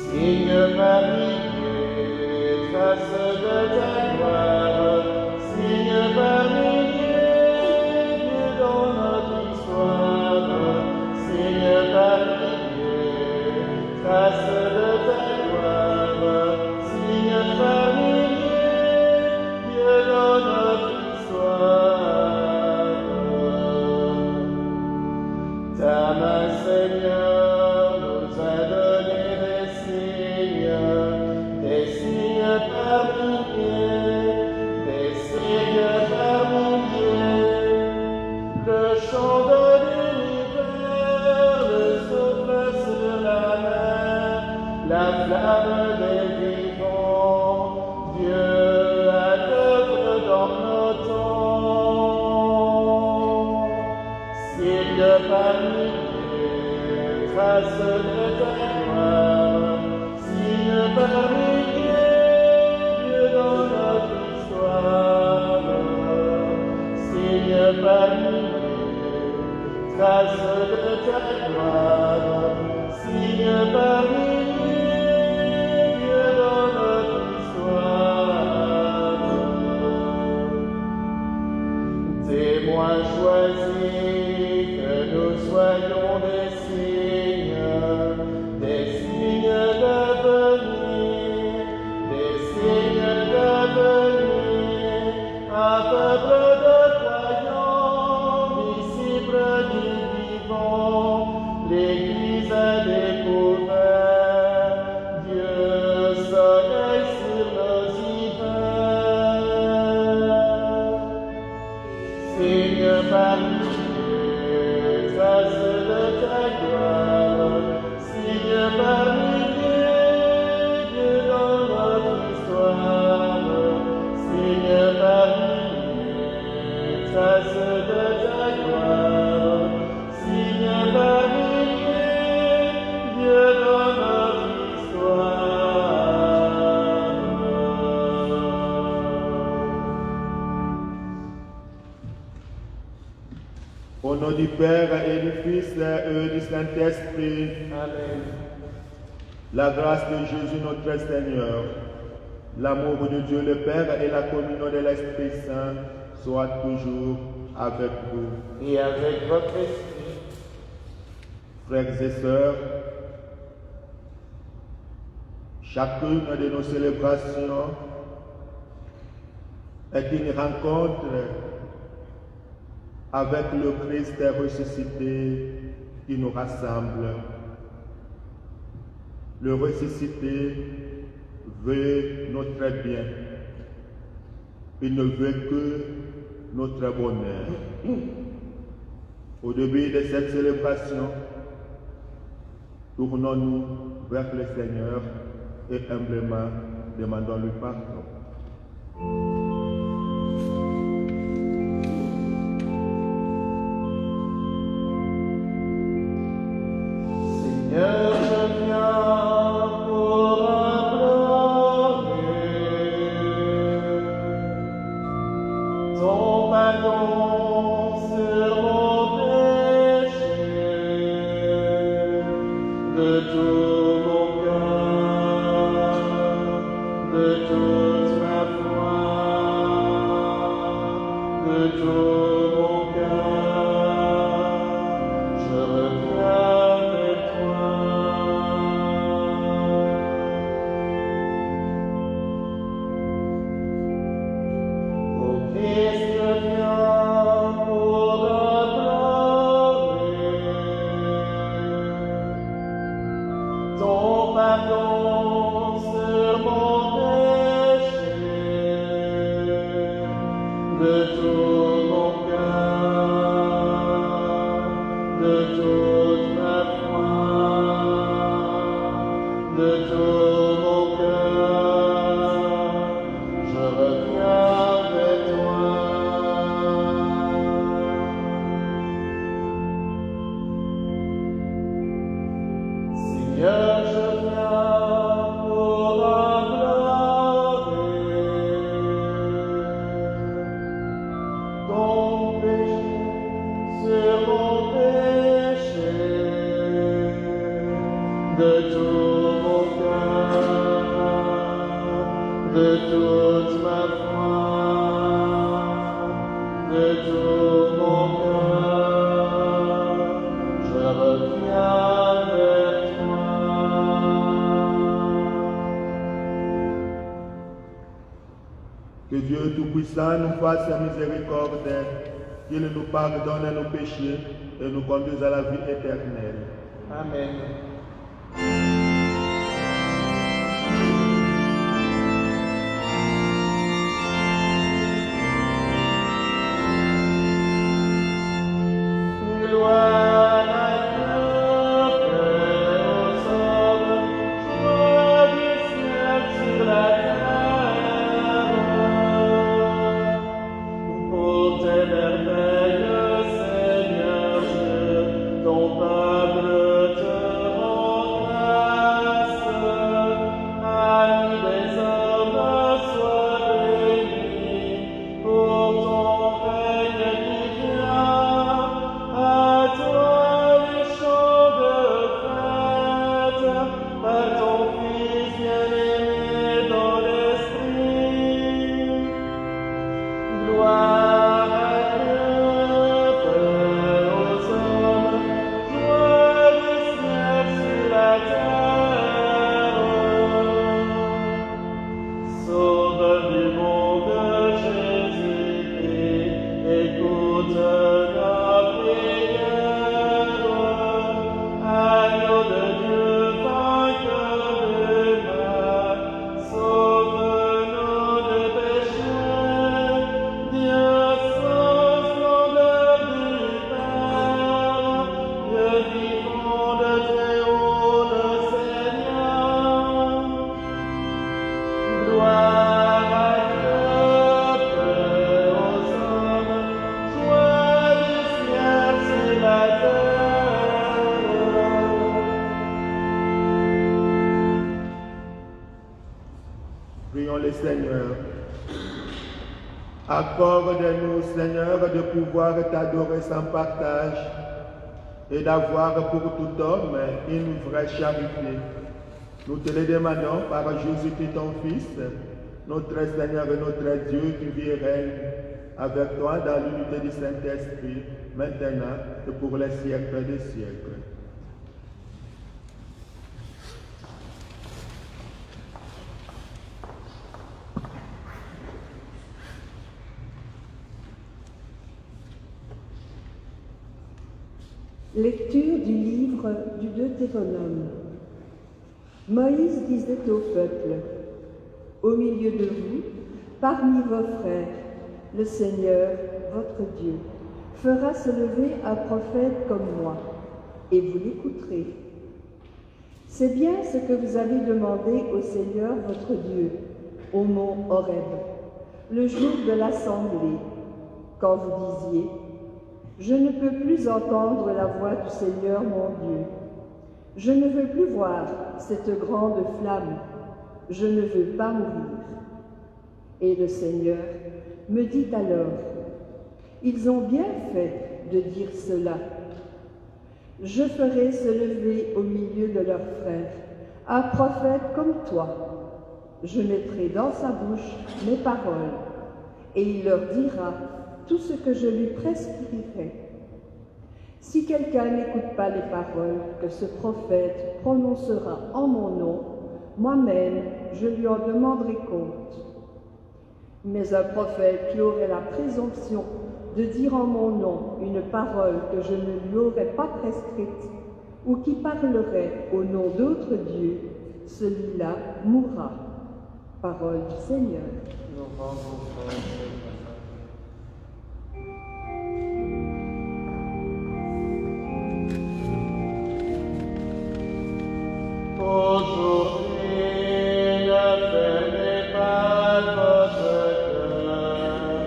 Signe parmi trace de ta gloire, signe parmi Dieu dans notre histoire, signe parmi trace de ta gloire, signe parmi Dieu dans notre histoire. Ta main, Seigneur, nous a donné des signes par milliers, des signes par milliers. Le chant de l'hiver, le souffle sur la mer, la flamme des vivants, Dieu à l'œuvre dans nos temps. Signe par milliers, trace de ta gloire, signe par milliers, Dieu dans notre histoire. Signe par milliers, trace de ta gloire, signe par milliers, Dieu dans notre histoire. Témoins choisis, que nous soyons des signes d'avenir, des signes d'avenir, un peuple de croyants, disciples du vivant, l'Église a découvert Dieu, soleil sur nos hivers. Signe par milliers, trace de ta gloire, signe par milliers, Dieu dans notre histoire. Signe par milliers, trace de ta gloire, signe par milliers, Dieu dans notre histoire. Au nom du Père et du Fils et du Saint-Esprit, Amen. la grâce de Jésus notre Seigneur, l'amour de Dieu le Père et la communion de l'Esprit Saint soient toujours avec vous. Et avec votre esprit, Frères et sœurs, chacune de nos célébrations est une rencontre avec le Christ ressuscité qui nous rassemble. Le ressuscité veut notre bien. Il ne veut que notre bonheur. Au début de cette célébration, tournons-nous vers le Seigneur et humblement demandons-lui pardon. Seigneur, je viens pour implorer ton pardon sur mon péché, de tout mon cœur, de toute ma foi, de tout mon cœur, je reviens vers toi. Ô Christ, je viens pour implorer ton pardon sur mon péché, de tout mon cœur, de toute ma foi, de tout mon cœur, je reviens vers toi. Vierge viens pour implorer ton péché sur mon péché, de tout mon cœur, de toute ma foi, de tout mon cœur, je reviens vers toi. Que Dieu Tout-Puissant nous fasse miséricorde, qu'il nous pardonne nos péchés et nous conduise à la vie éternelle. Amen. Gloire à Dieu, Père aux hommes, joie du ciel sur la terre. Pour tes merveilles, Seigneur Dieu, ton peuple te rend grâce. Ami des hommes, sois béni pour ton règne qui vient. À toi les chants de fête, à ton Fils bien-aimé dans l'esprit. Gloire à Dieu, Père aux hommes, joie du ciel sur la terre. Sauveur du monde, Jésus-Christ, écoute nos prières. Agneau de Dieu, vainqueur du mal, sauve-nous de péché. Dieu sans splendeur du Père, Dieu vivant de très haut le Seigneur. Gloire à Dieu, Père aux hommes, joie du ciel sur la terre. Prions le Seigneur. Accorde-nous, Seigneur, de pouvoir t'adorer sans partage et d'avoir pour tout homme une vraie charité. Nous te le demandons par Jésus-Christ, ton Fils, notre Seigneur et notre Dieu, qui vit et règne avec toi dans l'unité du Saint-Esprit, maintenant et pour les siècles des siècles. Lecture du livre du Deutéronome. Moïse disait au peuple, « Au milieu de vous, parmi vos frères, le Seigneur, votre Dieu, fera se lever un prophète comme moi, et vous l'écouterez. C'est bien ce que vous avez demandé au Seigneur votre Dieu, au mont Horeb, le jour de l'assemblée, quand vous disiez, « Je ne peux plus entendre la voix du Seigneur mon Dieu. Je ne veux plus voir cette grande flamme. Je ne veux pas mourir. » Et le Seigneur me dit alors, « Ils ont bien fait de dire cela. Je ferai se lever au milieu de leurs frères un prophète comme toi. Je mettrai dans sa bouche mes paroles, et il leur dira tout ce que je lui prescrirai. Si quelqu'un n'écoute pas les paroles que ce prophète prononcera en mon nom, moi-même je lui en demanderai compte. Mais un prophète qui aurait la présomption de dire en mon nom une parole que je ne lui aurais pas prescrite, ou qui parlerait au nom d'autres dieux, celui-là mourra. » Parole du Seigneur. Nous rendons grâce, Seigneur. Aujourd'hui, ne fermez pas votre cœur,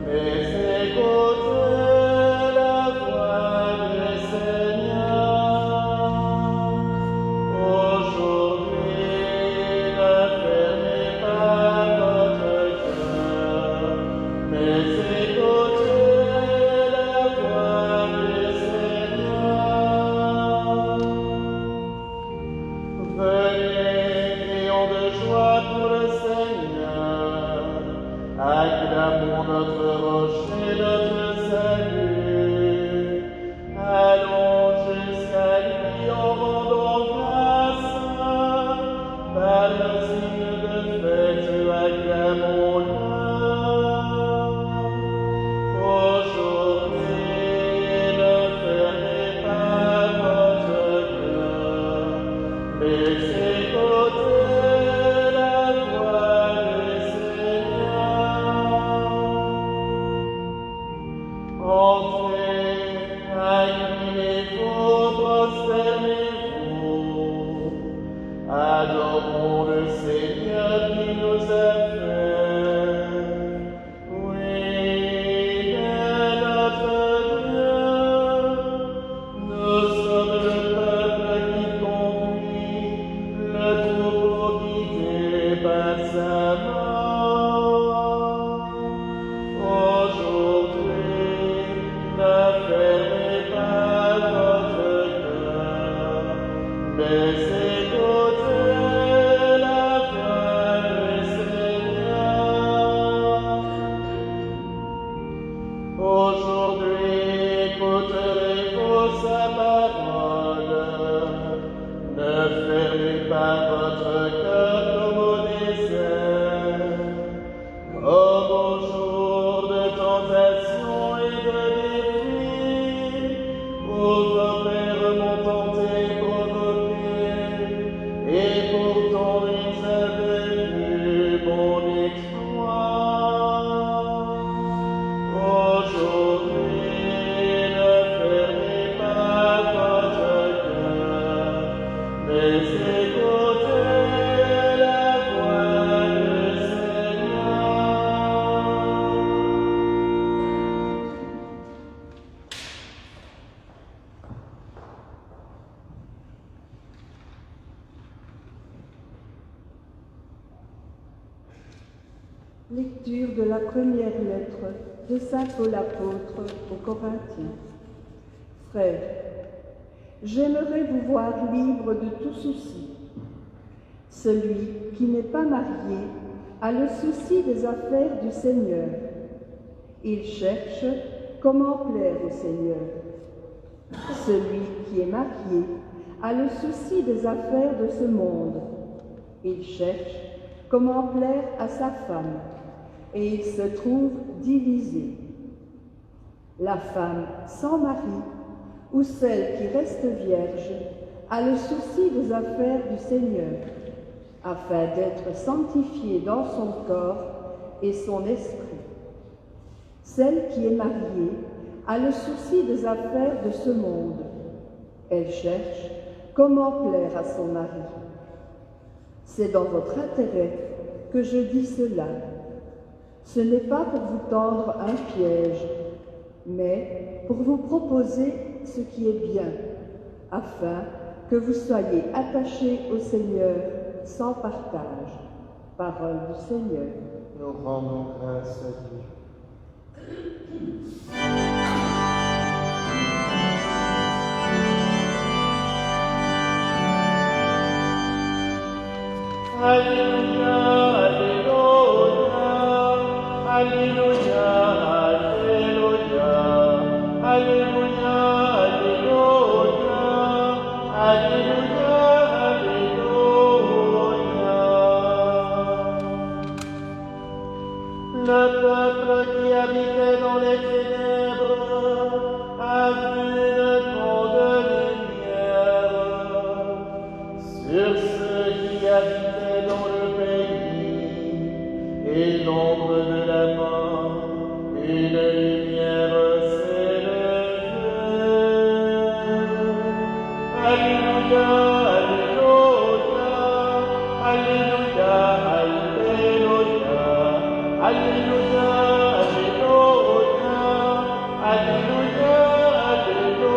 mais écoutez la voix du Seigneur. Au prosternez-vous. Adorons le Seigneur qui nous a fait. Oui, Dieu notre Dieu, nous sommes le peuple qui conduit, le troupeau guidé par sa main. Aujourd'hui, ne fermez pas votre cœur, mais écoutez la voix du Seigneur. Aujourd'hui, écouterez-vous sa parole. Ne fermez pas votre cœur comme au désert, comme au jour de tentation et de défi, où vos pères m'ont tenté et provoqué, et pourtant ils avaient vu mon exploit. Aujourd'hui, ne fermez pas votre cœur, mais écoutez la voix du Seigneur. Lecture de la première lettre de Saint Paul apôtre aux Corinthiens. Frères, j'aimerais vous voir libre de tout souci. Celui qui n'est pas marié a le souci des affaires du Seigneur. Il cherche comment plaire au Seigneur. Celui qui est marié a le souci des affaires de ce monde. Il cherche comment plaire à sa femme, et il se trouve divisé. La femme sans mari, ou celle qui reste vierge, a le souci des affaires du Seigneur, afin d'être sanctifiée dans son corps et son esprit. Celle qui est mariée a le souci des affaires de ce monde. Elle cherche comment plaire à son mari. C'est dans votre intérêt que je dis cela. Ce n'est pas pour vous tendre un piège, mais pour vous proposer ce qui est bien, afin que vous soyez attachés au Seigneur sans partage. Parole du Seigneur. Nous rendons grâce à Dieu. Alléluia, Alléluia, Alléluia, Alléluia, Alléluia, Alléluia, Alléluia. Le peuple qui habitait dans les ténèbres a vu une grande lumière. Sur ceux qui habitaient dans le pays et l'ombre de la mort, une lumière s'est levée. Alléluia, Alléluia, Alléluia, Alléluia, Alléluia, Alléluia, Alléluia, Alléluia.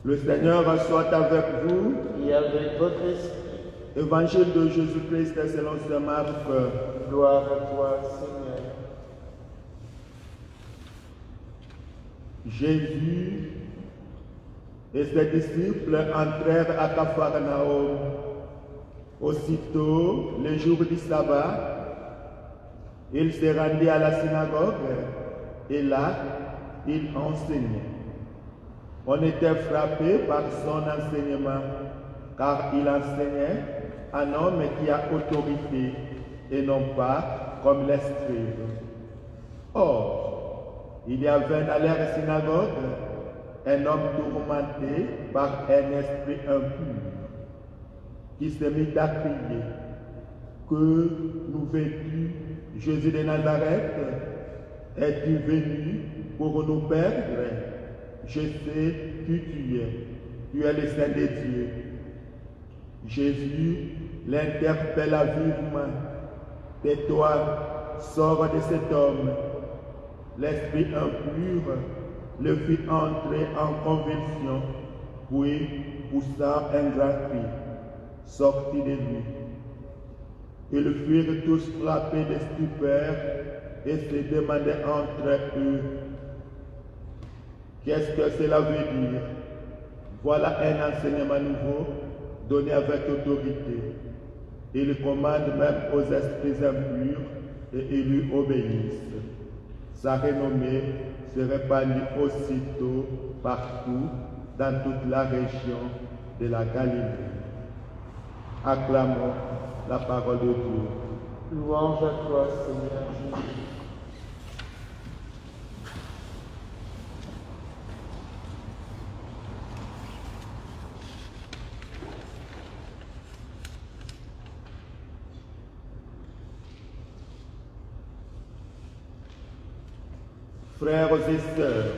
Le Seigneur soit avec vous. Et avec votre esprit, Évangile de Jésus-Christ selon saint Marc. gloire à toi, Seigneur. Jésus et ses disciples entrèrent à Capharnaüm. Aussitôt, le jour du sabbat, il se rendit à la synagogue et là, il enseignait. On était frappé par son enseignement, car il enseignait un homme qui a autorité et non pas comme les scribes. Or, il y avait dans leur synagogue un homme tourmenté par un esprit impur qui se mit à crier: Que nous veux-tu, Jésus de Nazareth? Es-tu venu pour nous perdre? Je sais qui tu es. Tu es le Saint de Dieu. Jésus l'interpella vivement. Tais-toi, sors de cet homme. L'esprit impur le fit entrer en convulsion, puis, poussant un grand cri, sortit de lui. Ils furent tous frappés de stupeur et se demandaient entre eux, qu'est-ce que cela veut dire? Voilà un enseignement nouveau donné avec autorité. Il commande même aux esprits impurs et ils lui obéissent. Sa renommée se répandit aussitôt partout dans toute la région de la Galilée. Acclamons la parole de Dieu. Louange à toi, Seigneur Jésus. Frères et sœurs,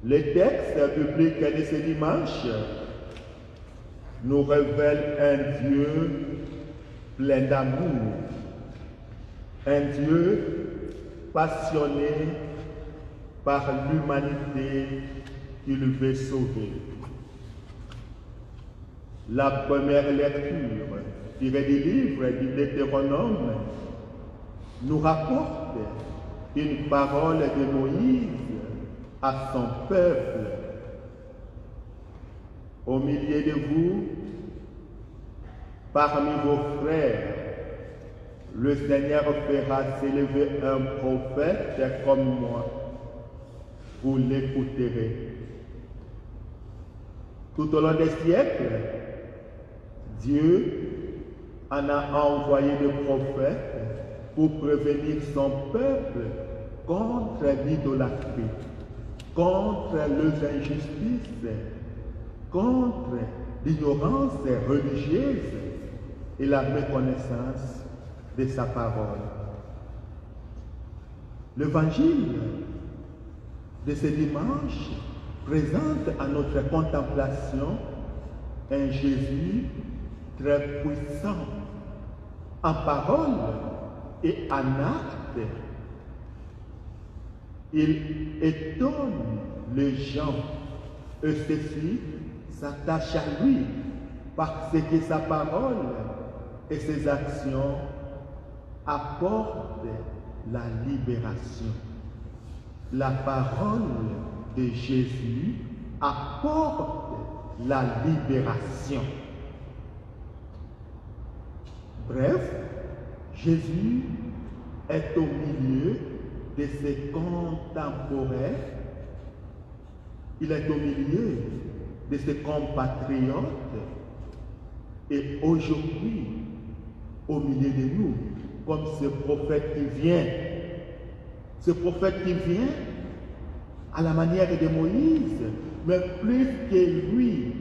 le texte biblique de ce dimanche nous révèle un Dieu plein d'amour, un Dieu passionné par l'humanité qu'il veut sauver. La première lecture tirée du livre du Deutéronome nous rapporte une parole de Moïse à son peuple. Au milieu de vous, parmi vos frères, le Seigneur fera s'élever un prophète comme moi. Vous l'écouterez. Tout au long des siècles, Dieu en a envoyé des prophètes pour prévenir son peuple contre l'idolâtrie, contre les injustices, contre l'ignorance religieuse et la méconnaissance de sa parole. L'évangile de ce dimanche présente à notre contemplation un Jésus très puissant en parole et en acte. Il étonne les gens et ceux-ci s'attachent à lui parce que sa parole et ses actions apportent la libération. La parole de Jésus apporte la libération. Bref, Jésus est au milieu de ses contemporains, il est au milieu de ses compatriotes et aujourd'hui au milieu de nous, comme ce prophète qui vient. Ce prophète qui vient à la manière de Moïse, mais plus que lui,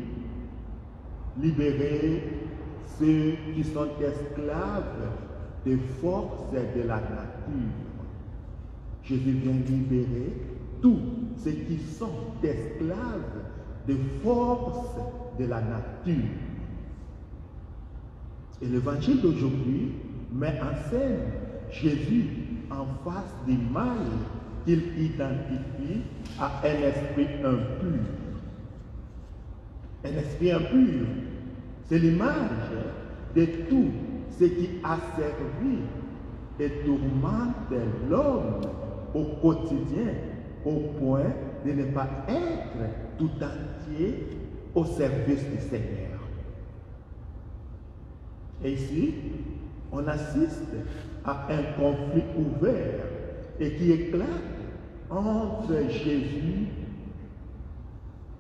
libérer ceux qui sont esclaves des forces de la nature. Jésus vient libérer tous ceux qui sont esclaves des forces de la nature. Et l'évangile d'aujourd'hui met en scène Jésus en face du mal qu'il identifie à un esprit impur. Un esprit impur, c'est l'image de tout ce qui a servi et tourmente l'homme au quotidien, au point de ne pas être tout entier au service du Seigneur. Et ici, on assiste à un conflit ouvert et qui éclate entre Jésus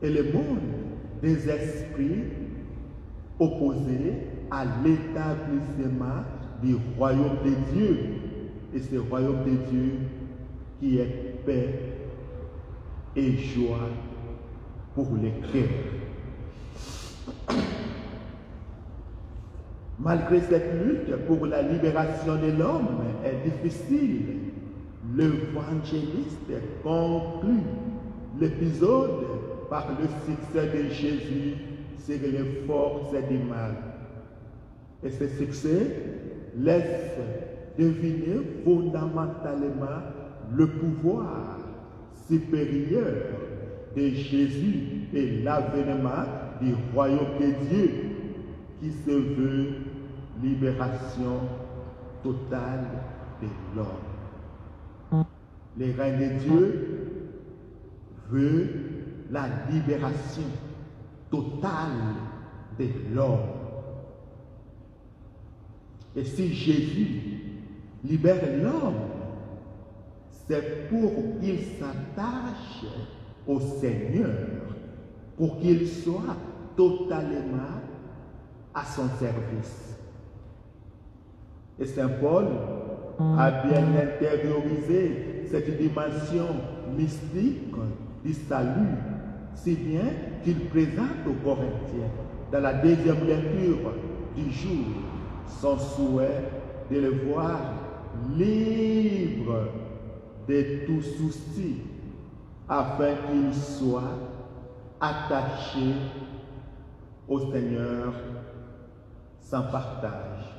et le monde des esprits opposés à l'établissement du royaume de Dieu. Et ce royaume de Dieu qui est paix et joie pour les cœurs. Malgré cette lutte pour la libération de l'homme est difficile, l'évangéliste conclut l'épisode par le succès de Jésus sur les forces du mal. Et ce succès laisse deviner fondamentalement le pouvoir supérieur de Jésus et l'avènement du royaume de Dieu qui se veut libération totale de l'homme. Le règne de Dieu veut la libération totale de l'homme. Et si Jésus libère l'homme, c'est pour qu'il s'attache au Seigneur, pour qu'il soit totalement à son service. Et Saint Paul a bien intériorisé cette dimension mystique du salut, si bien qu'il présente aux Corinthiens, dans la deuxième lecture du jour, son souhait de le voir libre de tout souci, afin qu'il soit attaché au Seigneur sans partage.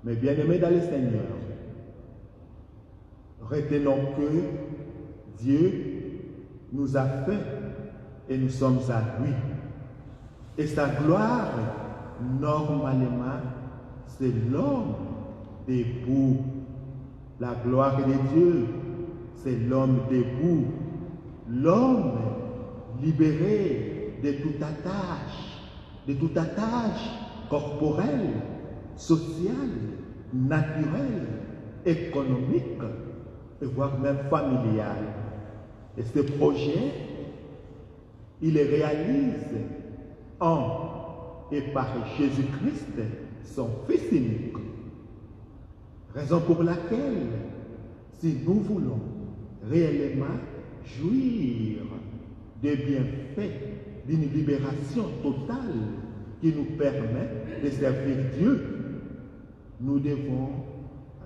Mais bien aimés dans le Seigneur, retenons que Dieu nous a fait et nous sommes à lui. Et sa gloire, normalement, c'est l'homme debout. La gloire de Dieu, c'est l'homme debout. L'homme libéré de toute attache corporelle, sociale, naturelle, économique, et voire même familiale. Et ce projet, il le réalise en et par Jésus-Christ, son Fils unique. Raison pour laquelle, si nous voulons réellement jouir des bienfaits d'une libération totale qui nous permet de servir Dieu, nous devons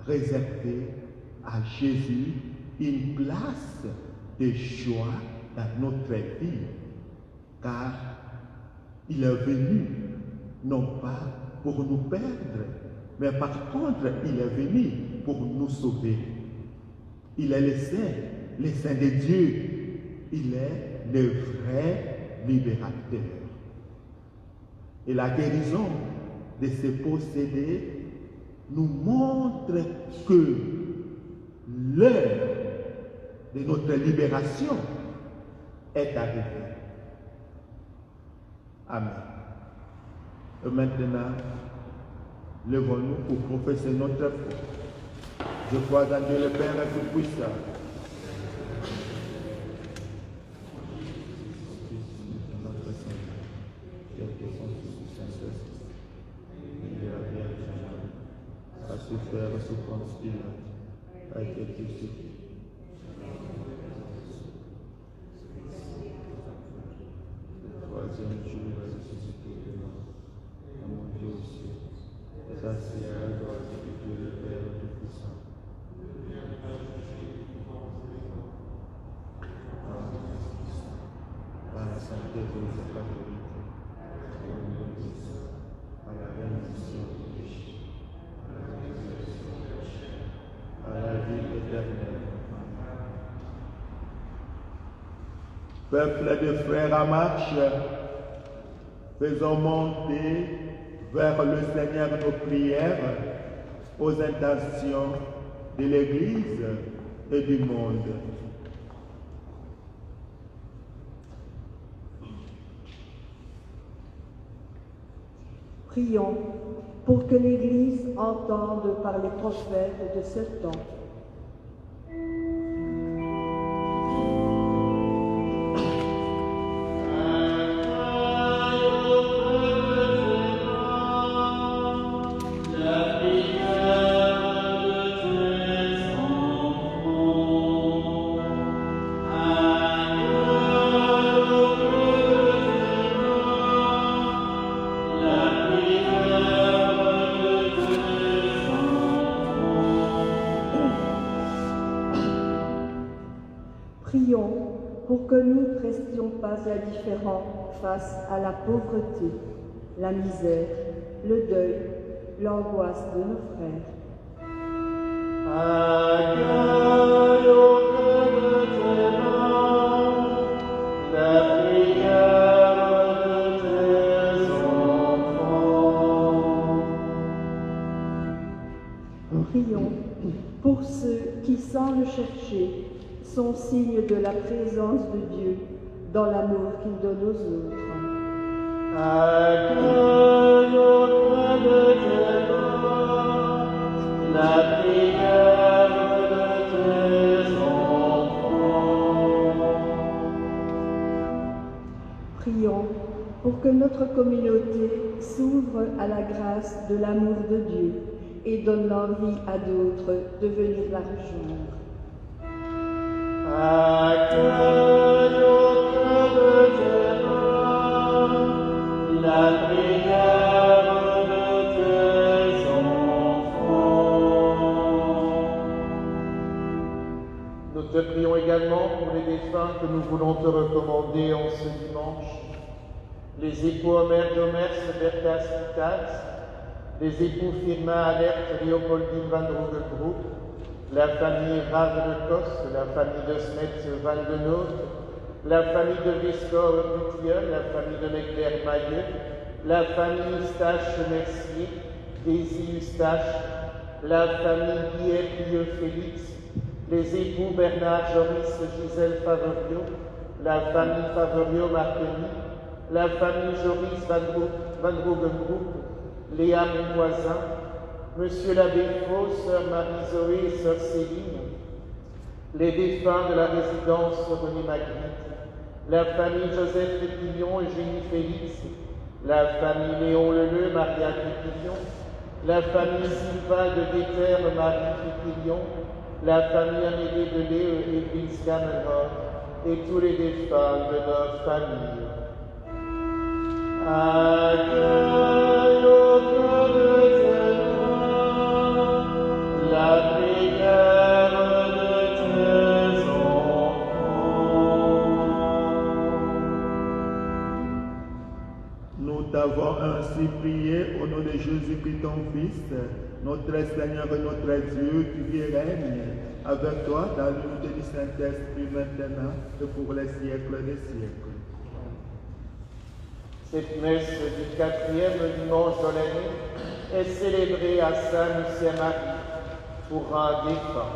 réserver à Jésus une place de joie dans notre vie, car il est venu non pas pour nous perdre, mais par contre, il est venu pour nous sauver. Il est le Saint de Dieu. Il est le vrai libérateur. Et la guérison de ces possédés nous montre que l'heure de notre libération est arrivée. Amen. Et maintenant, levons-nous pour professer notre foi. Je crois en Dieu le Père Tout-Puissant, notre Seigneur, quel que soit son Saint-Esprit, il est la Vierge, à se faire sous Ponce Pilate, a été crucifié. Le troisième jour, il est ressuscité de mort, à monter au ciel, et s'assit à la droite de Dieu le Père Tout-Puissant. Par la sainteté de sa catholique, à la rémission des péchés, à la vie éternelle. Peuple de frères en marche, faisons monter vers le Seigneur nos prières aux intentions de l'Église et du monde. Prions pour que l'Église entende par les prophètes de ce temps. La prière Prions pour que nous ne restions pas indifférents face à la pauvreté, la misère, le deuil, l'angoisse de nos frères. Accueille auprès de tes mains la prière de tes enfants. Prions pour ceux qui, sans le chercher, sont signes de la présence de Dieu dans l'amour qu'il donne aux autres. Accueille auprès de tes mains la prière de tes enfants. Prions pour que notre communauté s'ouvre à la grâce de l'amour de Dieu et donne l'envie à d'autres de venir la rejoindre. Accueille auprès de tes mains la prière de tes enfants. Nous te prions également pour les défunts que nous voulons te recommander en ce dimanche. Les époux Omer Domers Bertas Vitas, les époux Firmin Alert Léopoldine Van Roegebroek, la famille Rave de Kos, la famille de Smets Van de Noot, la famille de Viscor Butilleul, la famille de Leclerc Mailleux, la famille Eustache Mercier, Daisy Eustache, la famille Guillet Félix, les époux Bernard Joris Gisèle Favorio, la famille Favorio Martini, la famille Joris Van Roegenbroek, Léa Monvoisin, Monsieur l'abbé Faux, Sœur Marie-Zoé et Sœur Céline, les défunts de la résidence René Magritte, la famille Joseph Trépillon, Eugénie Félix, la famille Léon Leleu, Maria Trépillon, la famille Sylvain de Guetter, Marie Trépillon, la famille Amédée de Léo et Vince Cameron, et tous les défunts de notre famille. Accueille auprès de tes mains la prière de tes enfants. Nous t'avons ainsi prié au nom de Jésus-Christ, ton Fils, notre Seigneur et notre Dieu, qui règne avec toi dans l'unité du Saint-Esprit maintenant et pour les siècles des siècles. Cette messe du 4e dimanche de l'année est célébrée à Saint-Lucien-Marie pour un défunt.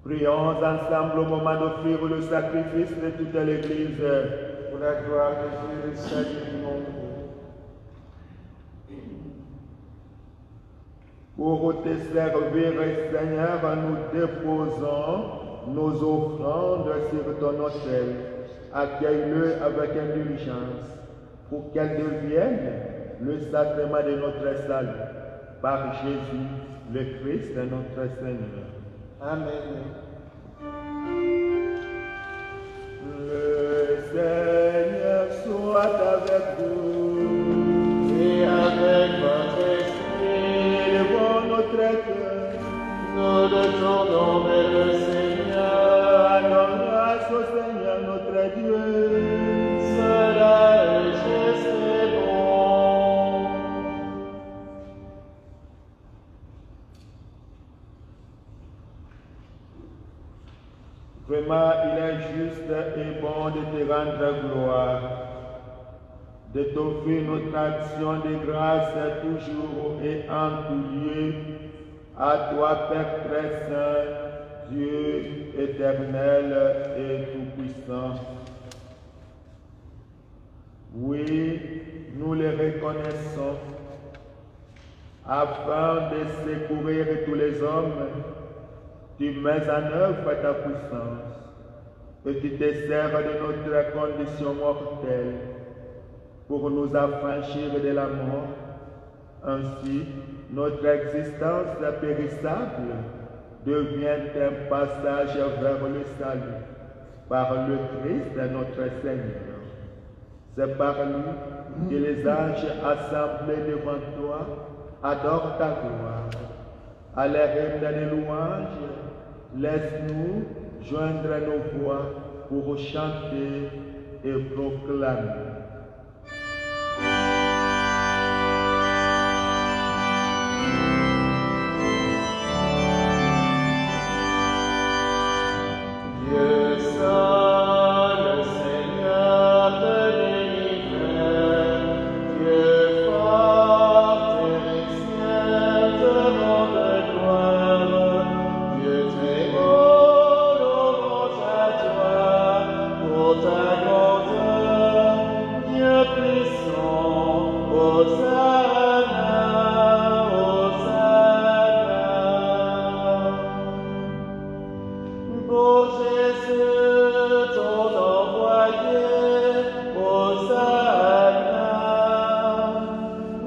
Prions ensemble au moment d'offrir le sacrifice de toute l'Église. Pour la gloire de Dieu et le salut du monde. Pour te servir, Seigneur, nous déposons nos offrandes sur ton autel. accueille-le avec indulgence, pour qu'elle devienne le sacrement de notre salut. Par Jésus, le Christ, notre Seigneur. Amen. Le Seigneur soit avec vous. Et avec votre esprit, Élevons notre cœur. nous nous tournons vers le Seigneur. Rendons grâce au Seigneur notre Dieu. Cela est juste et bon. Vraiment, il est juste et bon de te rendre gloire, de t'offrir notre action de grâce toujours et en tout lieu, à toi, Père très saint, Dieu éternel et tout-puissant. Oui, nous le reconnaissons, afin de secourir tous les hommes. Tu mets en œuvre ta puissance et tu te sers de notre condition mortelle pour nous affranchir de la mort. Ainsi, notre existence périssable devient un passage vers le salut par le Christ notre Seigneur. C'est par lui que les anges assemblés devant toi adorent ta gloire. À l'air de louange, laisse-nous joindre nos voix pour chanter et proclamer. Dieu saint, le Seigneur de l'univers, Dieu fort et ciel te rende gloire. Dieu très haut, louange à toi pour ta grandeur. Dieu puissant, Hosanna, Hosanna. Pour Jésus, ton envoyé, Hosanna.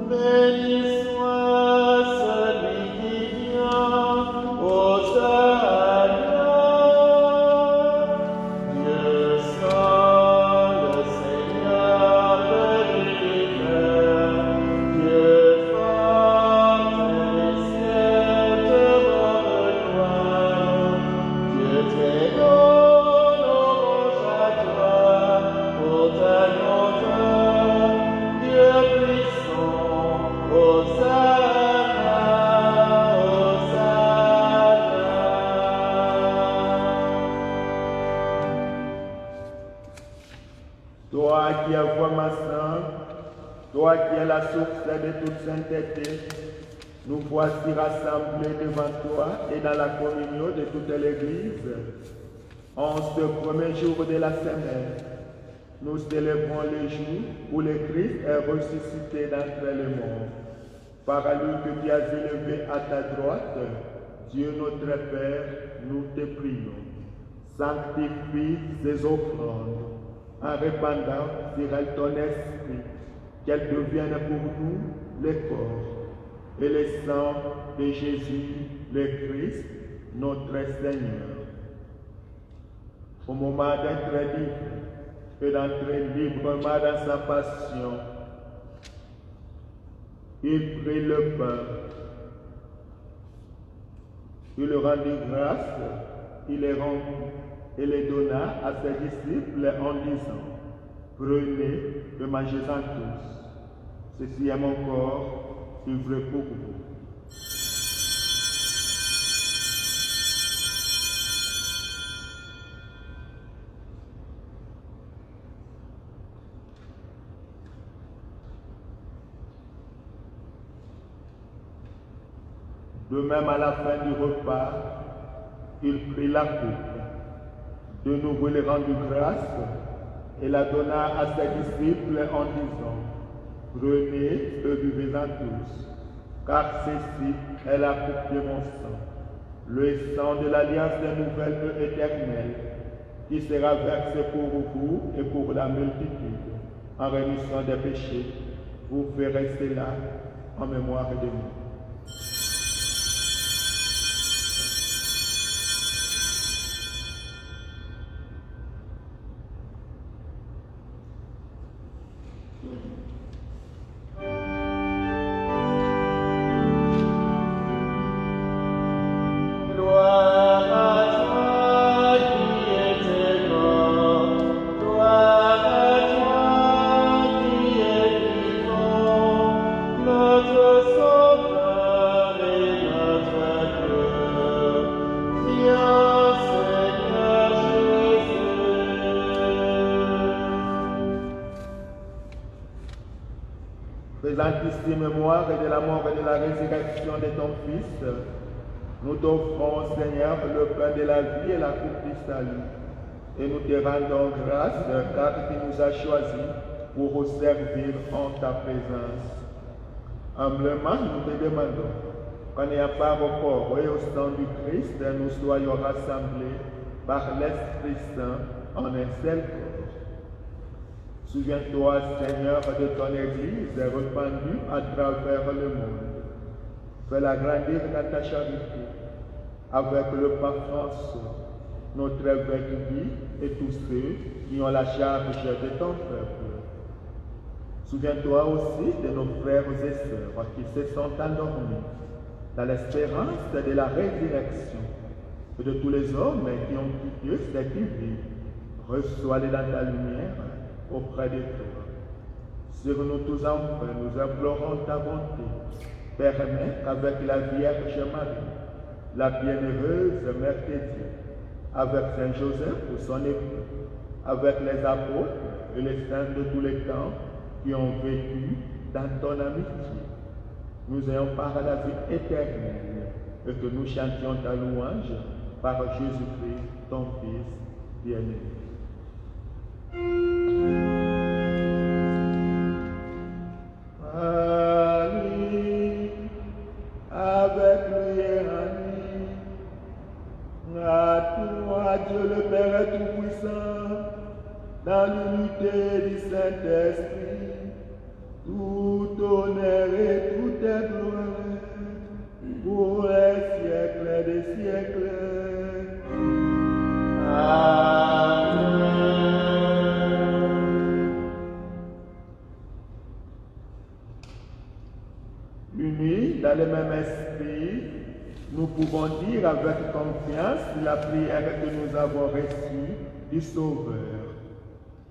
Béni soit celui qui vient, Hosanna. Dieu saint, le Seigneur de l'univers, Dieu fort et ciel te rendent gloire. Dieu très haut, louange à toi pour ta grandeur. Dieu puissant, Hosanna, Hosanna. Toi qui es vraiment saint, toi qui es la source de toute sainteté, nous voici rassemblés devant toi et dans la communion de toute l'Église. En ce premier jour de la semaine, nous célébrons le jour où le Christ est ressuscité d'entre les morts. Par lui que tu as élevé à ta droite, Dieu notre Père, nous te prions. Sanctifie ces offrandes en répandant sur elles ton esprit, qu'elles deviennent pour nous le corps et le sang de Jésus, le Christ, notre Seigneur. Au moment d'être libre et d'entrer librement dans sa passion, il prit le pain, il le rendit grâce, il le rompit et le donna à ses disciples en disant: Prenez et mangez-en tous. Ceci est mon corps, livré pour vous. De même, à la fin du repas, il prit la coupe. De nouveau, il rendit grâce et la donna à ses disciples en disant: Prenez et buvez-en tous, car ceci est la coupe de mon sang, le sang de l'alliance nouvelle et éternelle, qui sera versé pour vous et pour la multitude, en rémission des péchés. Vous ferez cela en mémoire de nous. Présente ici mémoire de la mort et de la résurrection de ton Fils, nous t'offrons, Seigneur, le pain de la vie et la coupe du salut. Et nous te rendons grâce car tu nous as choisis pour vous servir en ta présence. Humblement, nous te demandons qu'en ayant part au corps et au sang du Christ, nous soyons rassemblés par l'Esprit Saint en un seul corps. Souviens-toi, Seigneur, de ton Église répandue à travers le monde. Fais-la grandir dans ta charité, avec le pape François, notre évêque Guy et tous ceux qui ont la charge de ton peuple. Souviens-toi aussi de nos frères et sœurs qui se sont endormis dans l'espérance de la résurrection et de tous les hommes qui ont quitté cette vie. Reçois-les dans ta lumière auprès de toi. Sur nous tous enfin, nous implorons ta bonté. Permets qu'avec la Vierge Marie, la bienheureuse Mère de Dieu, avec Saint Joseph, son époux, avec les apôtres et les saints de tous les temps qui ont vécu dans ton amitié, nous ayons part à la vie éternelle et que nous chantions ta louange par Jésus-Christ, ton Fils bien-aimé. Marie, avec lui et Annie, à toi Dieu le Père Tout-Puissant, dans l'unité du Saint-Esprit, tout honneur et toute gloire, pour les siècles des siècles. Amen. Unis dans le même esprit, nous pouvons dire avec confiance la prière que nous avons reçue du Sauveur.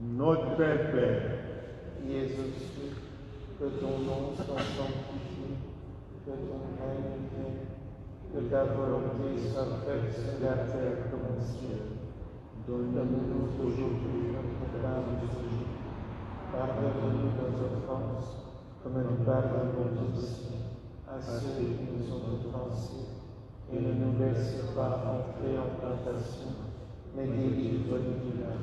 Notre Père, Jésus, que ton nom soit sanctifié, que ton règne vienne, que ta volonté soit faite sur la terre comme au ciel. Donne-nous aujourd'hui notre pain de ce jour. Pardonne-nous nos offenses, comme nous pardonnons aussi à ceux qui nous ont offensés. Et ne nous laisse pas entrer en tentation, mais délivre-nous du mal.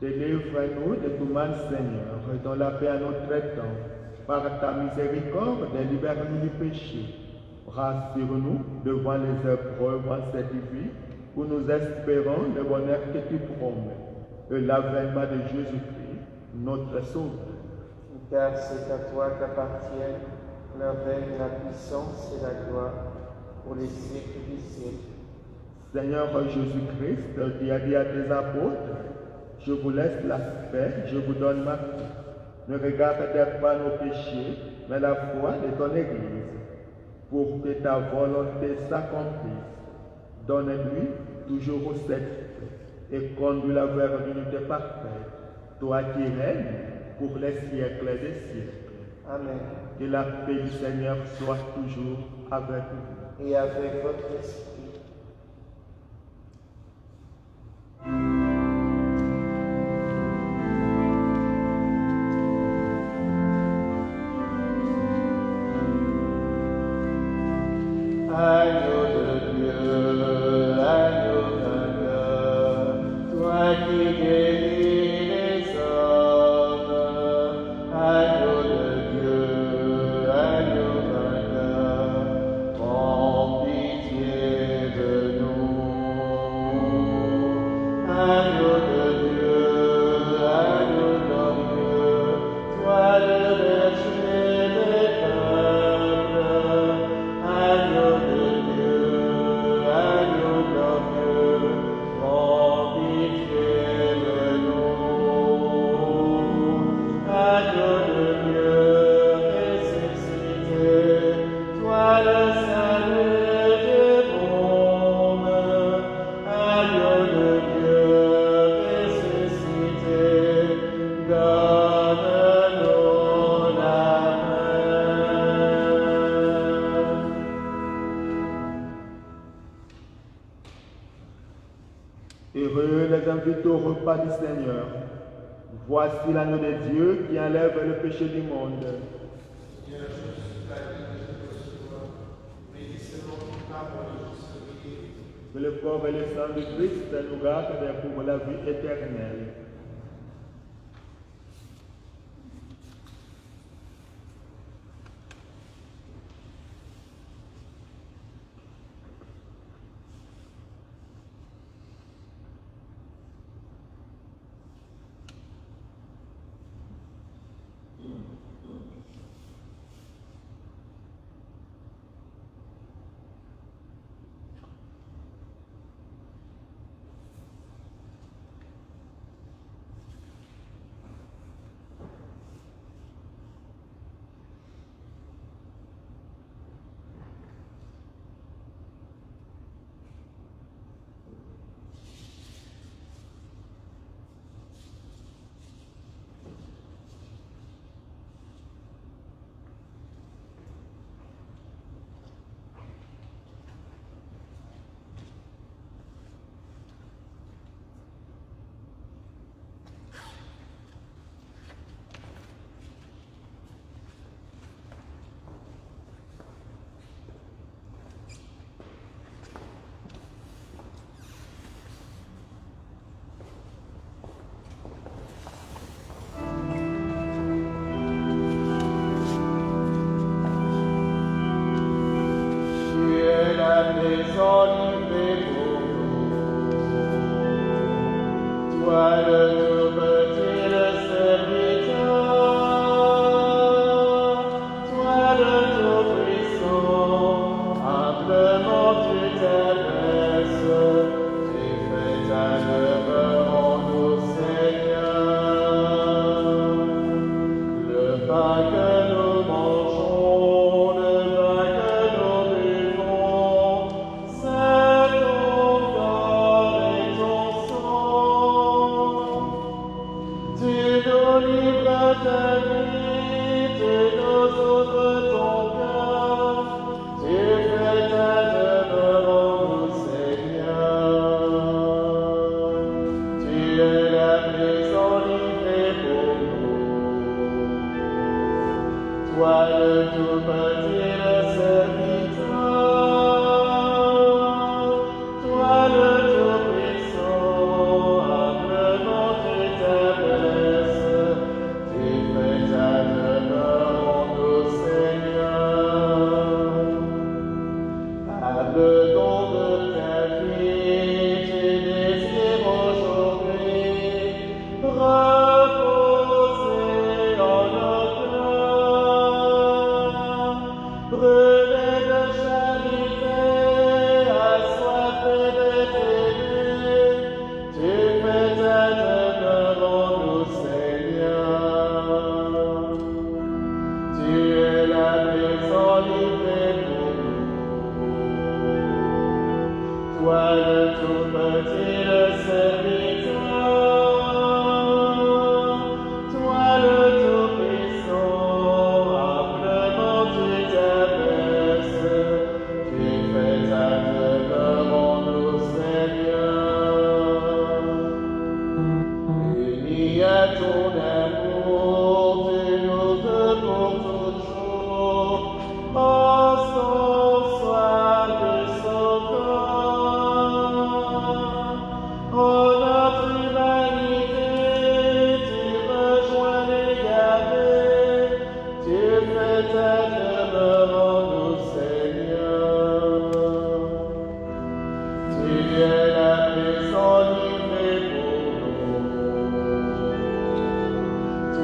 Délivre-nous de tout mal, Seigneur, et donne la paix à notre temps. Par ta miséricorde, délivre-nous du péché. Rassure-nous devant les épreuves en cette vie, où nous espérons le bonheur que tu promets, et l'avènement de Jésus-Christ, notre Sauveur. Car c'est à toi qu'appartiennent le règne, la puissance et la gloire, pour les siècles des siècles. Seigneur Jésus-Christ, qui a dit à tes apôtres, je vous laisse la paix, je vous donne ma paix. Ne regardez pas nos péchés, mais la foi de ton Église, pour que ta volonté s'accomplisse. Donne-lui toujours cette paix et conduis-la vers l'unité parfaite, toi qui règnes pour les siècles des siècles. Amen. Que la paix du Seigneur soit toujours avec vous. Et avec votre esprit. Agneau de Dieu, agneau vainqueur, toi qui guéris les hommes, agneau de Dieu, agneau vainqueur, prends pitié de nous. Agneau de Dieu, agneau glorieux, toi le berger des peuples, agneau de Dieu, agneau glorieux, prends pitié de nous. Agneau de Dieu, ressuscité, toi le salut du monde, agneau de Dieu, ressuscité, donne-nous la paix. Heureux les invités au repas du Seigneur. Voici l'agneau de Dieu qui enlève le péché du monde. Seigneur, je suis pas digne de te recevoir, mais dis seulement une parole et je serai guéri. Que le corps et le sang de Christ nous gardent pour la vie éternelle. Tu es la maison livrée pour nous. Toi le tout petit, le serviteur. Toi le tout puissant. Humblement tu t'abaisses. Tu fais ta demeure en nous, Seigneur. Le pain que nous mangeons, le vin que nous buvons, c'est ton corps et ton sang. Tu nous livres ta vie, tu nous ouvres ton cœur, tu fais ta demeure en nous, Seigneur. Tu es la maison livrée pour nous. Toi le tout petit, le serviteur. Toi le tout puissant, humblement tu t'abaisses. Tu fais ta demeure en nous, Seigneur. Abandon de ta vie, tu désires aujourd'hui reposer en nos cœurs.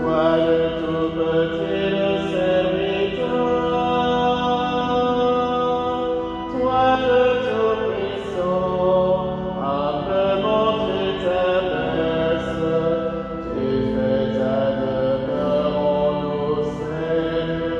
Toi le tout petit, le serviteur, toi le tout puissant, humblement tu t'abaisses, tu fais ta demeure en nous, Seigneur.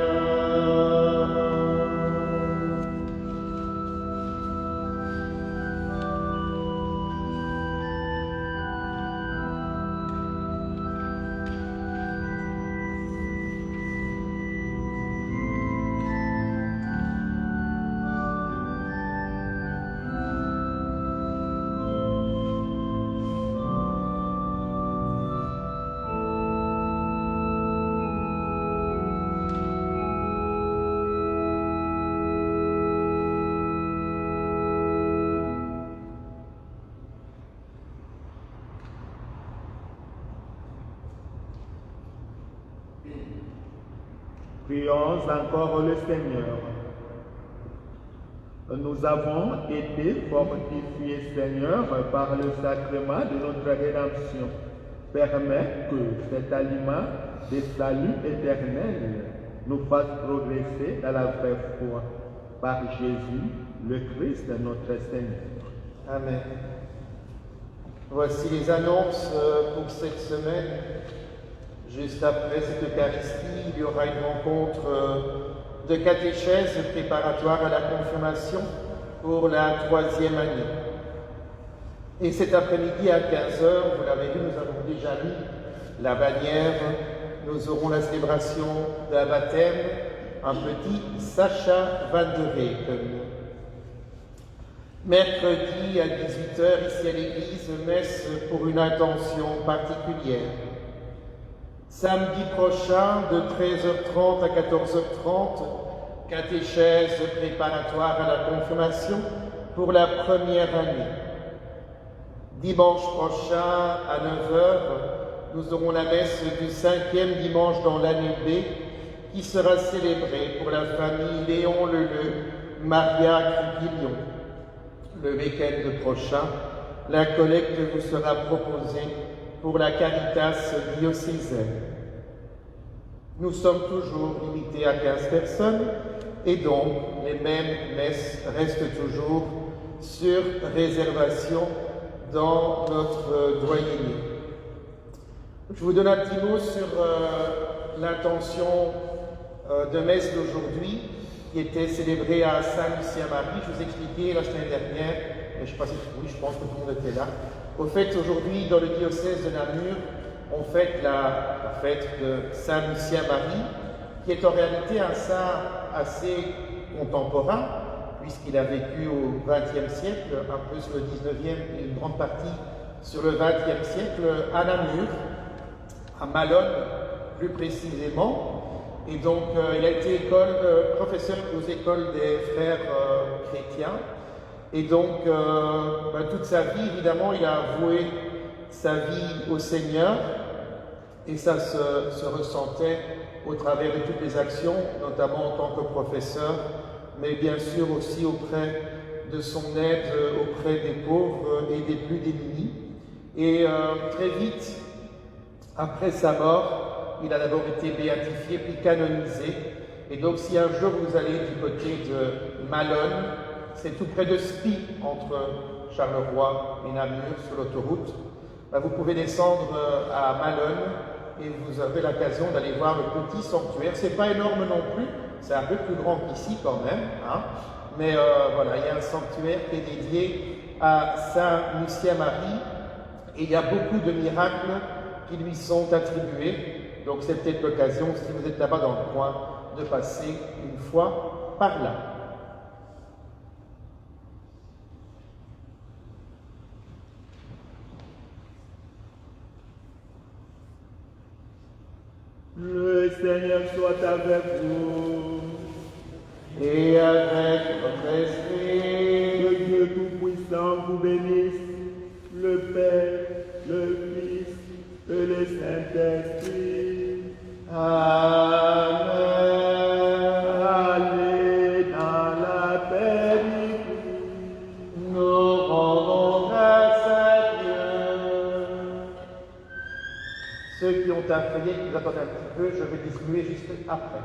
Prions encore le Seigneur. Nous avons été fortifiés, Seigneur, par le sacrement de notre rédemption. Permets que cet aliment de salut éternel nous fasse progresser dans la vraie foi. Par Jésus, le Christ, notre Seigneur. Amen. Voici les annonces pour cette semaine. Juste après cette Eucharistie, il y aura une rencontre de catéchèse préparatoire à la confirmation pour la 3e année. Et cet après-midi à 15h, vous l'avez vu, nous avons déjà mis la bannière. Nous aurons la célébration d'un baptême, un petit Sacha Van der Reken. Mercredi à 18h, ici à l'église, messe pour une intention particulière. Samedi prochain, de 13h30 à 14h30, catéchèse préparatoire à la confirmation pour la première année. Dimanche prochain, à 9h, nous aurons la messe du 5e dimanche dans l'année B, qui sera célébrée pour la famille Léon Leleu, Maria Cripillon. Le week-end prochain, la collecte vous sera proposée pour la Caritas diocésaine. Nous sommes toujours limités à 15 personnes et donc les mêmes messes restent toujours sur réservation dans notre doyenné. Je vous donne un petit mot sur l'intention de messe d'aujourd'hui qui était célébrée à Saint-Lucien-Marie. Je vous expliquais la semaine dernière, mais je ne sais pas si je pense que tout le monde était là. Au fait, aujourd'hui, dans le diocèse de Namur, on fête la fête de Saint-Lucien-Marie, qui est en réalité un saint assez contemporain, puisqu'il a vécu au XXe siècle, un peu sur le XIXe et une grande partie sur le XXe siècle, à Namur, à Malonne plus précisément. Et donc, il a été professeur aux écoles des frères chrétiens. Et donc, toute sa vie, évidemment, il a voué sa vie au Seigneur, et ça se ressentait au travers de toutes les actions, notamment en tant que professeur, mais bien sûr aussi auprès de son aide auprès des pauvres et des plus démunis. Et très vite, après sa mort, il a d'abord été béatifié, puis canonisé. Et donc, si un jour vous allez du côté de Malonne, c'est tout près de Spie, entre Charleroi et Namur, sur l'autoroute, vous pouvez descendre à Malonne et vous avez l'occasion d'aller voir le petit sanctuaire. C'est pas énorme non plus, c'est un peu plus grand qu'ici quand même, hein. Mais voilà, il y a un sanctuaire qui est dédié à Saint-Lucien-Marie et il y a beaucoup de miracles qui lui sont attribués. Donc c'est peut-être l'occasion, si vous êtes là-bas dans le coin, de passer une fois par là. Le Seigneur soit avec vous. Et avec votre esprit, Que Dieu Tout-Puissant vous bénisse, le Père, le Fils et le Saint-Esprit. Amen. Allez dans la paix du Christ. Nous rendons grâce à Dieu. Ceux qui ont un feuillet, qui vous attendent un petit peu, je vais distribuer juste après.